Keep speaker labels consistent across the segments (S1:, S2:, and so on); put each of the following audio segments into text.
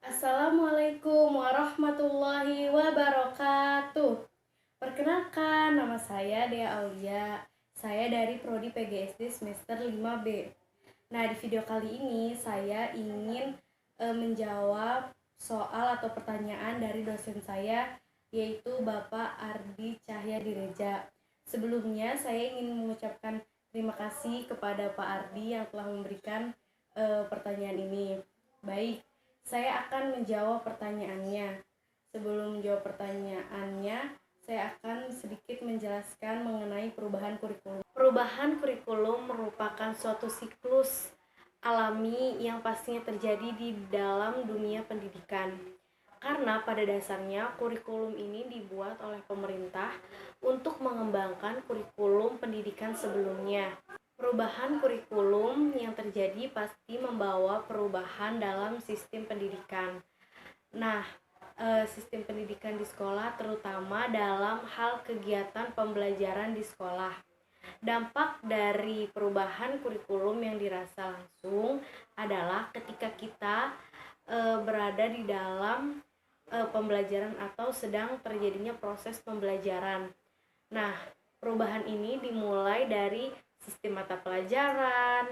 S1: Assalamualaikum warahmatullahi wabarakatuh. Perkenalkan, nama saya Dea Aulia. Saya dari Prodi PGSD semester 5B. Nah, di video kali ini saya ingin menjawab soal atau pertanyaan dari dosen saya, yaitu Bapak Ardi Cahya Direja. Sebelumnya, saya ingin mengucapkan terima kasih kepada Pak Ardi yang telah memberikan pertanyaan ini. Baik, saya akan menjawab pertanyaannya. Sebelum menjawab pertanyaannya, saya akan sedikit menjelaskan mengenai perubahan kurikulum. Perubahan kurikulum merupakan suatu siklus alami yang pastinya terjadi di dalam dunia pendidikan. Karena pada dasarnya kurikulum ini dibuat oleh pemerintah untuk mengembangkan kurikulum pendidikan sebelumnya. Perubahan kurikulum yang terjadi pasti membawa perubahan dalam sistem pendidikan. Nah, sistem pendidikan di sekolah terutama dalam hal kegiatan pembelajaran di sekolah. Dampak dari perubahan kurikulum yang dirasa langsung adalah ketika kita berada di dalam pembelajaran atau sedang terjadinya proses pembelajaran. Nah, perubahan ini dimulai dari sistem mata pelajaran,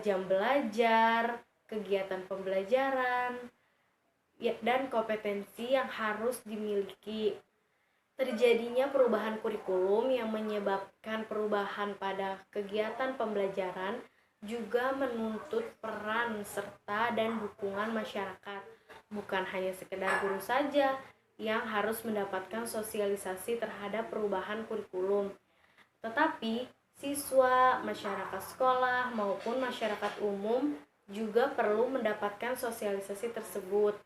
S1: jam belajar, kegiatan pembelajaran, dan kompetensi yang harus dimiliki. Terjadinya perubahan kurikulum yang menyebabkan perubahan pada kegiatan pembelajaran juga menuntut peran serta dan dukungan masyarakat. Bukan hanya sekedar guru saja yang harus mendapatkan sosialisasi terhadap perubahan kurikulum, tetapi siswa, masyarakat sekolah, maupun masyarakat umum juga perlu mendapatkan sosialisasi tersebut.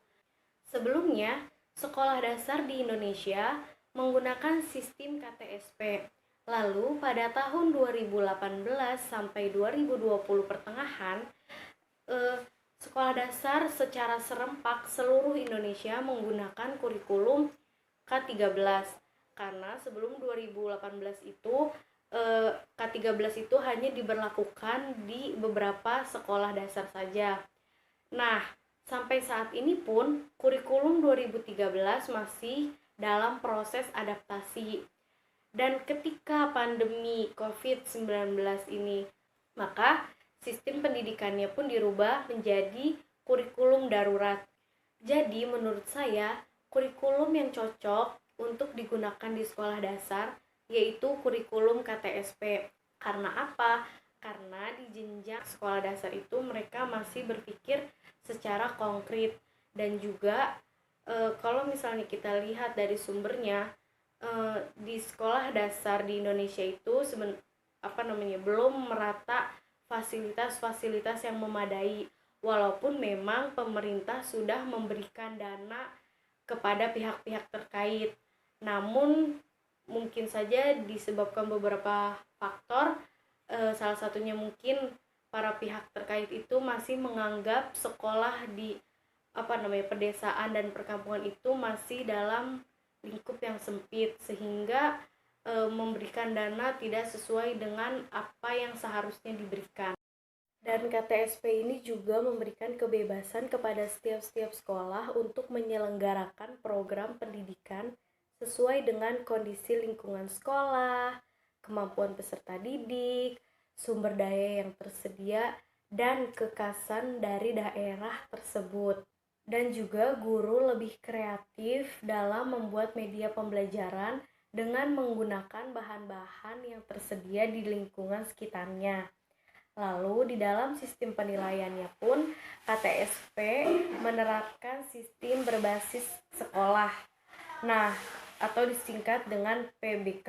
S1: Sebelumnya, sekolah dasar di Indonesia menggunakan sistem KTSP. Lalu pada tahun 2018 sampai 2020 pertengahan, sekolah dasar secara serempak seluruh Indonesia menggunakan kurikulum K13. Karena sebelum 2018 itu K13 itu hanya diberlakukan di beberapa sekolah dasar saja. Nah, sampai saat ini pun kurikulum 2013 masih dalam proses adaptasi. Dan ketika pandemi COVID-19 ini, maka sistem pendidikannya pun dirubah menjadi kurikulum darurat. Jadi menurut saya, kurikulum yang cocok untuk digunakan di sekolah dasar yaitu kurikulum KTSP. Karena apa? Karena di jenjang sekolah dasar itu mereka masih berpikir secara konkret, dan juga kalau misalnya kita lihat dari sumbernya, di sekolah dasar di Indonesia itu belum merata fasilitas-fasilitas yang memadai, walaupun memang pemerintah sudah memberikan dana kepada pihak-pihak terkait. Namun mungkin saja disebabkan beberapa faktor, salah satunya mungkin para pihak terkait itu masih menganggap sekolah di pedesaan dan perkampungan itu masih dalam lingkup yang sempit, sehingga memberikan dana tidak sesuai dengan apa yang seharusnya diberikan. Dan KTSP ini juga memberikan kebebasan kepada setiap sekolah untuk menyelenggarakan program pendidikan sesuai dengan kondisi lingkungan sekolah, kemampuan peserta didik, sumber daya yang tersedia, dan kekhasan dari daerah tersebut. Dan juga guru lebih kreatif dalam membuat media pembelajaran dengan menggunakan bahan-bahan yang tersedia di lingkungan sekitarnya. Lalu di dalam sistem penilaiannya pun KTSP menerapkan sistem berbasis sekolah. Nah, atau disingkat dengan PBK.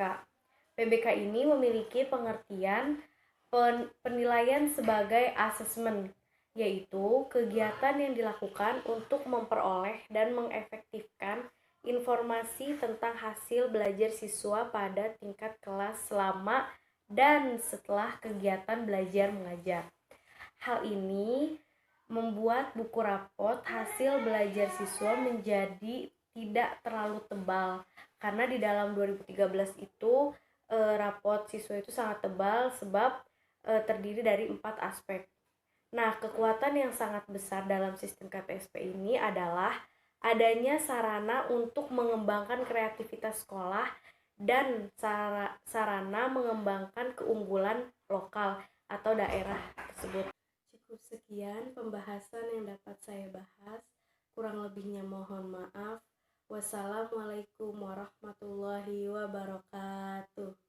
S1: PBK ini memiliki pengertian penilaian sebagai asesmen, yaitu kegiatan yang dilakukan untuk memperoleh dan mengefektifkan informasi tentang hasil belajar siswa pada tingkat kelas selama dan setelah kegiatan belajar mengajar. Hal ini membuat buku rapot hasil belajar siswa menjadi tidak terlalu tebal, karena di dalam 2013 itu rapot siswa itu sangat tebal sebab terdiri dari 4 aspek. Nah, kekuatan yang sangat besar dalam sistem KPSP ini adalah adanya sarana untuk mengembangkan kreativitas sekolah dan sarana mengembangkan keunggulan lokal atau daerah tersebut. Cukup sekian pembahasan yang dapat saya bahas. Kurang lebihnya mohon maaf. Wassalamualaikum warahmatullahi wabarakatuh.